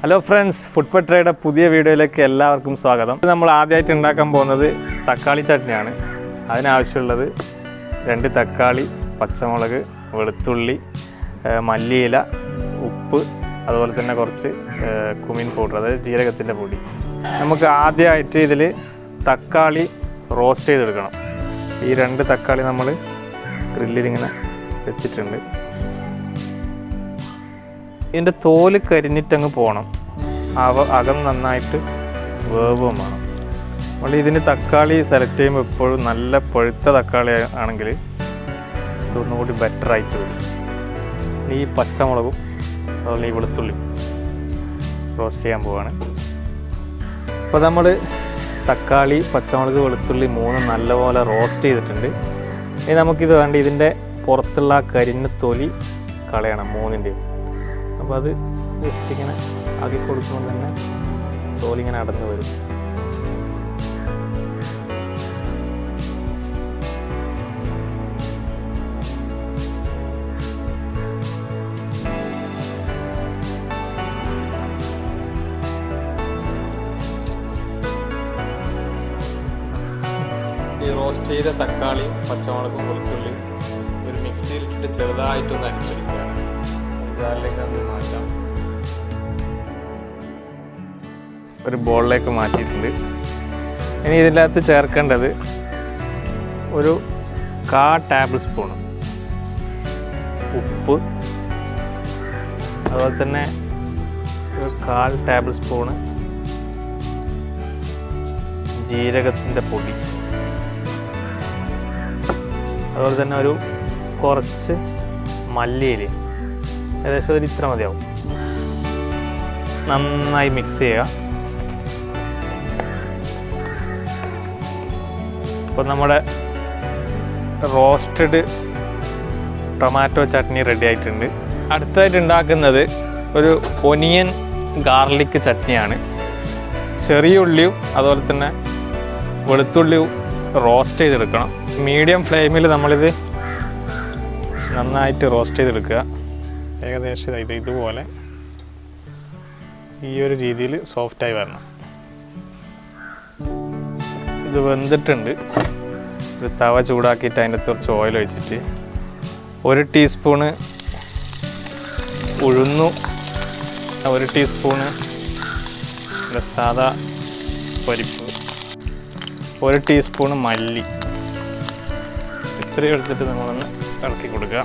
Hello friends, food പട്രയുടെ പുതിയ വീഡിയോയിലേക്ക് എല്ലാവർക്കും സ്വാഗതം. നമ്മൾ ആദ്യമായിട്ട് ഉണ്ടാക്കാൻ പോകുന്നത് തക്കാളി ചട്നിയാണ്. അതിനാവശ്യമുള്ളത് 2 തക്കാളി, പച്ചമുളക്, വെളുത്തുള്ളി, മല്ലിയില, ഉപ്പ്, അതുപോലെ തന്നെ കുറച്ച് കുമിൻ പൗഡർ, അതായത് ജീരകത്തിൻ്റെ പൊടി. നമുക്ക് ആദ്യമായിട്ട് ഇതിൽ തക്കാളി റോസ്റ്റ് ചെയ്തെടുക്കണം. ഈ 2 തക്കാളി നമ്മൾ ഗ്രില്ലിലിങ്ങനെ വെച്ചിട്ടുണ്ട്. ഇതിൻ്റെ തോല് കരിഞ്ഞിട്ടങ്ങ് പോകണം. അകം നന്നായിട്ട് വേവും വേണം. നമ്മൾ ഇതിന് തക്കാളി സെലക്ട് ചെയ്യുമ്പോൾ എപ്പോഴും നല്ല പഴുത്ത തക്കാളി ആണെങ്കിൽ ഇതൊന്നുകൂടി ബെറ്ററായിട്ട് വരും. ഈ പച്ചമുളകും അതുപോലെ ഈ വെളുത്തുള്ളിയും റോസ്റ്റ് ചെയ്യാൻ പോവാണ്. അപ്പോൾ നമ്മൾ തക്കാളി, പച്ചമുളക്, വെളുത്തുള്ളി 3 നല്ലപോലെ റോസ്റ്റ് ചെയ്തിട്ടുണ്ട്. ഇനി നമുക്കിത് വേണ്ട ഇതിൻ്റെ പുറത്തുള്ള കരിഞ്ഞ തൊലി കളയണം 3ൻ്റെയും. അപ്പോൾ അത് ജസ്റ്റ് ഇങ്ങനെ ആക്കി കൊടുക്കുമ്പോൾ തന്നെ തോലിങ്ങനെ അടന്ന് വരും. ഈ റോസ്റ്റ് ചെയ്ത തക്കാളിയും പച്ചമുളകും വെളുത്തുള്ളിയും ഒരു മിക്സിയിലിട്ടിട്ട് ചെറുതായിട്ടൊന്ന് അടിച്ചെടുക്കുകയാണ്. ജാറിലേക്ക് അത് മാറ്റാം. ഒരു ബോളിലേക്ക് മാറ്റിയിട്ടുണ്ട്. ഇനി ഇതിൻ്റെ അകത്ത് ചേർക്കേണ്ടത് ഒരു 1/4 ടേബിൾ സ്പൂൺ ഉപ്പ്, അതുപോലെ തന്നെ ഒരു 1/4 ടേബിൾ സ്പൂണ് ജീരകത്തിൻ്റെ പൊടി, അതുപോലെ തന്നെ ഒരു കുറച്ച് മല്ലിയില, ഏകദേശം ഒരു ഇത്ര മതിയാവും. നന്നായി മിക്സ് ചെയ്യുക. അപ്പോൾ നമ്മുടെ റോസ്റ്റഡ് ടൊമാറ്റോ ചട്നി റെഡി ആയിട്ടുണ്ട്. അടുത്തതായിട്ട് ഉണ്ടാക്കുന്നത് ഒരു ഒനിയൻ ഗാർലിക് ചട്നിയാണ്. ചെറിയ ഉള്ളിയും അതുപോലെ തന്നെ വെളുത്തുള്ളിയും റോസ്റ്റ് ചെയ്തെടുക്കണം. മീഡിയം ഫ്ലെയിമിൽ നമ്മളിത് നന്നായിട്ട് റോസ്റ്റ് ചെയ്തെടുക്കുക. ഏകദേശം ഇതുപോലെ ഈ ഒരു രീതിയിൽ സോഫ്റ്റായി വരണം. ഇത് വെന്തിട്ടുണ്ട്. ഒരു തവ ചൂടാക്കിയിട്ട് അതിൻ്റെ കുറച്ച് ഓയിൽ ഒഴിച്ചിട്ട് 1 ടീസ്പൂണ് ഉഴുന്നു, 1 ടീസ്പൂണ് സാദാ പരിപ്പ്, 1 ടീസ്പൂണ് മല്ലി, ഇത്രയും എടുത്തിട്ട് നമ്മളൊന്ന് ഇളക്കി കൊടുക്കുക.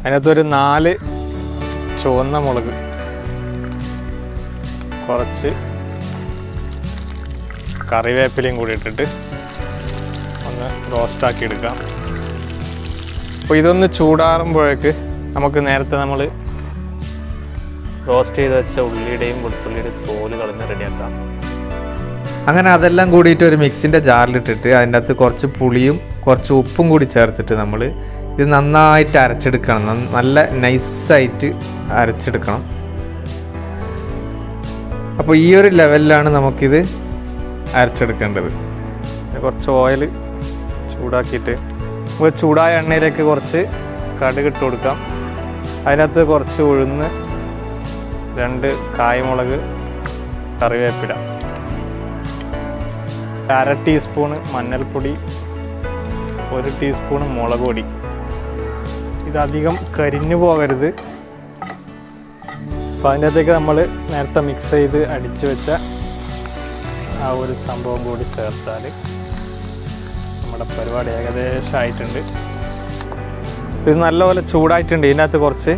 അതിനകത്തൊരു 4 ചുവന്ന മുളക്, കുറച്ച് കറിവേപ്പിലയും കൂടി ഇട്ടിട്ട് ഒന്ന് റോസ്റ്റാക്കി എടുക്കാം. അപ്പോൾ ഇതൊന്ന് ചൂടാറുമ്പോഴേക്ക് നമുക്ക് നേരത്തെ നമ്മൾ റോസ്റ്റ് ചെയ്ത് വെച്ച ഉള്ളിയുടെയും വെളുത്തുള്ളിയുടെയും തോല് കളഞ്ഞ് റെഡിയാക്കാം. അങ്ങനെ അതെല്ലാം കൂടിയിട്ട് ഒരു മിക്സിൻ്റെ ജാറിലിട്ടിട്ട് അതിൻ്റെ അകത്ത് കുറച്ച് പുളിയും കുറച്ച് ഉപ്പും കൂടി ചേർത്തിട്ട് നമ്മൾ ഇത് നന്നായിട്ട് അരച്ചെടുക്കണം. നല്ല നൈസായിട്ട് അരച്ചെടുക്കണം. അപ്പോൾ ഈ ഒരു ലെവലിലാണ് നമുക്കിത് അരച്ചെടുക്കേണ്ടത്. കുറച്ച് ഓയിൽ ചൂടാക്കിയിട്ട് ചൂടായ എണ്ണയിലേക്ക് കുറച്ച് കടുക് ഇട്ട് കൊടുക്കാം. അതിനകത്ത് കുറച്ച് ഉഴുന്ന്, 2 കായ്മുളക്, കറിവേപ്പില, 1/2 ടീസ്പൂണ് മഞ്ഞൾപ്പൊടി, 1 ടീസ്പൂണ് മുളക് പൊടി. ഇതധികം കരിഞ്ഞു പോകരുത്. അപ്പോൾ അതിൻ്റെ അകത്തേക്ക് നമ്മൾ നേരത്തെ മിക്സ് ചെയ്ത് അടിച്ചു വെച്ച ആ ഒരു സംഭവം കൂടി ചേർത്താൽ നമ്മുടെ പരിപാടി ഏകദേശം ആയിട്ടുണ്ട്. ഇത് നല്ലപോലെ ചൂടായിട്ടുണ്ട്. ഇതിനകത്ത് കുറച്ച്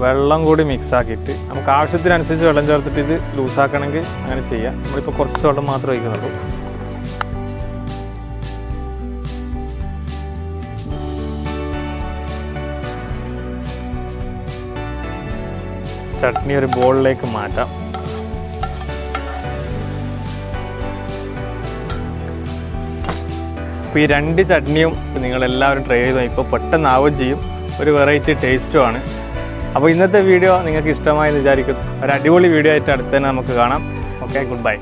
വെള്ളം കൂടി മിക്സ് ആക്കിയിട്ട് നമുക്ക് ആവശ്യത്തിനനുസരിച്ച് വെള്ളം ചേർത്തിട്ട് ഇത് ലൂസാക്കണമെങ്കിൽ അങ്ങനെ ചെയ്യാം. നമ്മളിപ്പോൾ കുറച്ച് വെള്ളം മാത്രമേ ഒഴിക്കുന്നുള്ളൂ. ചട്നി ഒരു ബോളിലേക്ക് മാറ്റാം. അപ്പോൾ ഈ 2 ചട്നിയും നിങ്ങളെല്ലാവരും ട്രൈ ചെയ്ത് നോക്കിക്കോ. പെട്ടെന്ന് ആവുകയും ചെയ്യും, ഒരു വെറൈറ്റി ടേസ്റ്റുമാണ്. അപ്പോൾ ഇന്നത്തെ വീഡിയോ നിങ്ങൾക്ക് ഇഷ്ടമായെന്ന് വിചാരിക്കുന്നു. ഒരു അടിപൊളി വീഡിയോ ആയിട്ട് അടുത്ത് തന്നെ നമുക്ക് കാണാം. Okay, good bye.